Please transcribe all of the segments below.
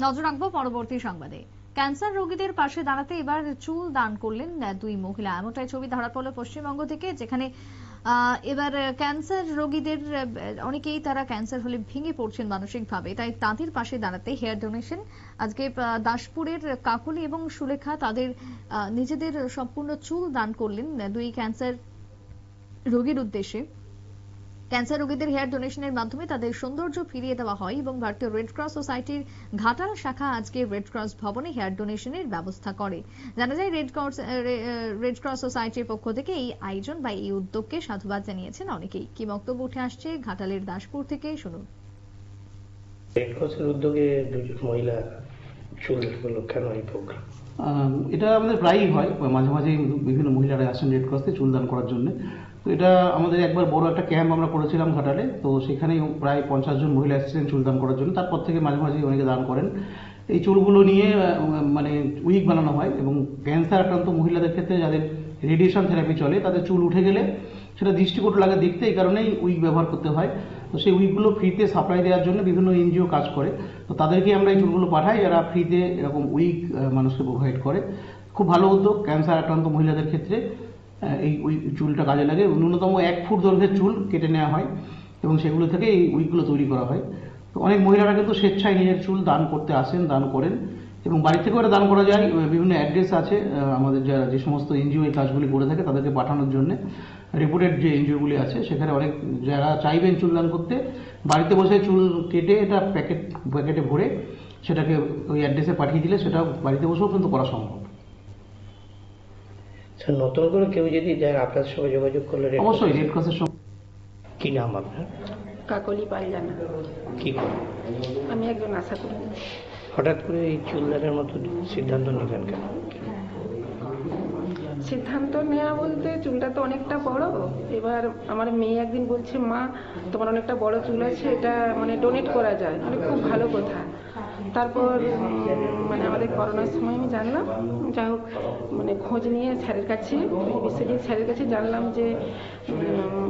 নজর রাখবো পরবর্তী সংবাদে। ক্যান্সার রোগীদের পাশে দাঁড়াতে এবার চুল দান করলেন দুই মহিলা। এমনটাই ছবি ধরা পড়লো পশ্চিমবঙ্গ থেকে, যেখানে এবার ক্যান্সার রোগীদের অনেকেই তারা ক্যান্সার হলে ভেঙে পড়ছেন মানসিকভাবে, তাই তাদের পাশে দাঁড়াতে হেয়ার ডোনেশন আজকে দাসপুরের কাকলি এবং সুলেখা তাদের নিজেদের সম্পূর্ণ চুল দান করলেন দুই ক্যান্সার রোগীর উদ্দেশ্যে। ক্যান্সার রোগীদের হেয়ার ডোনেশনের মাধ্যমে তাদের সৌন্দর্য ফিরিয়ে দেওয়া হয় এবং ভারতীয় রেড ক্রস সোসাইটির ঘাটাল শাখা আজকে রেড ক্রস ভবনে হেয়ার ডোনেশনের ব্যবস্থা করে। জানা যায় রেড ক্রস সোসাইটির পক্ষ থেকে এই আয়োজন বা এই উদ্যোগকে সাধুবাদ জানিয়েছেন অনেকেই। কি বক্তব্য উঠে আসছে ঘাটালের দাসপুর থেকে, শুনুন। রেড ক্রসের উদ্যোগে দুজন মহিলা চুল হলো কেন এই প্রোগ্রাম? এটা আমাদের প্রায়ই হয়, মাঝে মাঝে বিভিন্ন মহিলারা আসেন রেড ক্রসে চুল দান করার জন্য। তো এটা আমাদের একবার বড় একটা ক্যাম্প আমরা করেছিলাম ঘাটালে, তো সেখানেই প্রায় 50 জন মহিলা এসেছিলেন চুল দান করার জন্য। তারপর থেকে মাঝে মাঝে অনেকে দান করেন। এই চুলগুলো নিয়ে মানে উইক বানানো হয় এবং ক্যান্সার আক্রান্ত মহিলাদের ক্ষেত্রে যাদের রেডিয়েশন থেরাপি চলে তাদের চুল উঠে গেলে সেটা দৃষ্টিকটু লাগে দেখতে, এই কারণেই উইক ব্যবহার করতে হয়। তো সেই উইকগুলো ফ্রিতে সাপ্লাই দেওয়ার জন্য বিভিন্ন এনজিও কাজ করে, তো তাদেরকে আমরা এই চুলগুলো পাঠাই যারা ফ্রিতে এরকম উইক মানুষকে প্রোভাইড করে। খুব ভালো উদ্যোগ, ক্যান্সার আক্রান্ত মহিলাদের ক্ষেত্রে এই চুলটা কাজে লাগে। ন্যূনতম 1 ফুট দৈর্ঘ্যের চুল কেটে নেওয়া হয় এবং সেগুলো থেকে এই উইকগুলো তৈরি করা হয়। তো অনেক মহিলারা কিন্তু স্বেচ্ছায় নিজের চুল দান করতে আসেন, দান করেন এবং বাড়ি থেকেও এটা দান করা যায়। বিভিন্ন অ্যাড্রেস আছে আমাদের যে সমস্ত এনজিও এই কাজগুলি করে থাকে তাদেরকে পাঠানোর জন্য। রিপোর্টেড যে এনজিওগুলি আছে সেখানে অনেক যারা চাইবেন চুল দান করতে বাড়িতে বসে চুল কেটে এটা প্যাকেটে ভরে সেটাকে ওই অ্যাড্রেসে পাঠিয়ে দিলে সেটা বাড়িতে বসেও কিন্তু করা সম্ভব। নতুন করে কেউ যদি যায় আপনার সঙ্গে যোগাযোগ করলে অবশ্যই রেড ক্রসের সঙ্গে। কি নাম আপনার? কাকলি পালজানা। কি করেন? আমি একজন আশা করি। হঠাৎ করে এই চুল দানের মতো সিদ্ধান্ত নিলেন কেন? সিদ্ধান্ত নেওয়া বলতে চুলটা তো অনেকটা বড়। এবার আমার মেয়ে একদিন বলছে, মা তোমার অনেকটা বড় চুল আছে, এটা মানে ডোনেট করা যায়, মানে খুব ভালো কথা। তারপর মানে আমাদের করোনার সময় আমি জানলাম, যাই হোক মানে খোঁজ নিয়ে স্যারের কাছে, বিশ্বজিৎ স্যারের কাছে জানলাম যে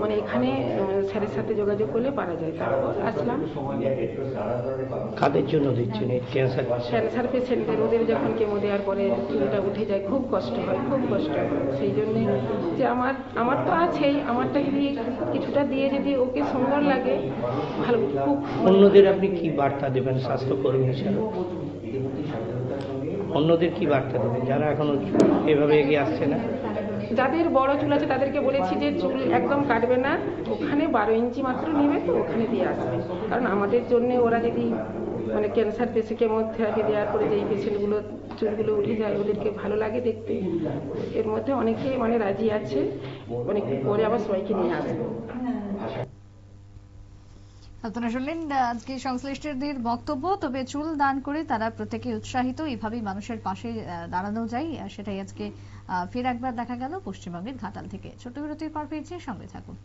মানে এখানে স্যারের সাথে যোগাযোগ করলে পারা যায়। তারপর আসলাম। কাদের জন্য দিচ্ছেন এই ক্যান্সার পেশেন্টদের? ওদের যখন কেমো দেওয়ার পরে চুলটা উঠে যায় খুব কষ্ট হয়, খুব কষ্ট হয়। সেই জন্যে যে আমার তো আছেই, আমারটা যদি কিছুটা দিয়ে যদি ওকে সুন্দর লাগে ভালো। খুব অন্যদের আপনি কি বার্তা দেবেন স্বাস্থ্যকর্মী হিসেবে? অন্যদের কি বার্তা দেবেন যারা এখনো এভাবে এগিয়ে আসছে না? যাদের বড় চুল আছে তাদেরকে বলেছি যে চুল একদম কাটবে না, ওখানে 12 ইঞ্চি মাত্র নেবে, তো ওখানে দিয়ে আসবে। কারণ আমাদের জন্য ওরা যদি মানে ক্যান্সার পেশেন্ট কেমোথেরাপি দেওয়ার পরে যে পেশেন্টগুলো চুলগুলো উঠে যায় ওদেরকে ভালো লাগে দেখতে। এর মধ্যে অনেকে মানে রাজি আছে, অনেক পরে আবার সবাইকে নিয়ে আসবে। আপনারা শুনলেন আজকে সংশ্লিষ্টদের বক্তব্য। তবে চুল দান করে তারা প্রত্যেকে উৎসাহিত, এইভাবেই মানুষের পাশে দাঁড়ানো যায়, সেটাই আজকে ফের একবার দেখা গেল পশ্চিমবঙ্গের ঘাটাল থেকে। ছোট্ট বিরতির পর ফিরছি, সঙ্গে থাকুন।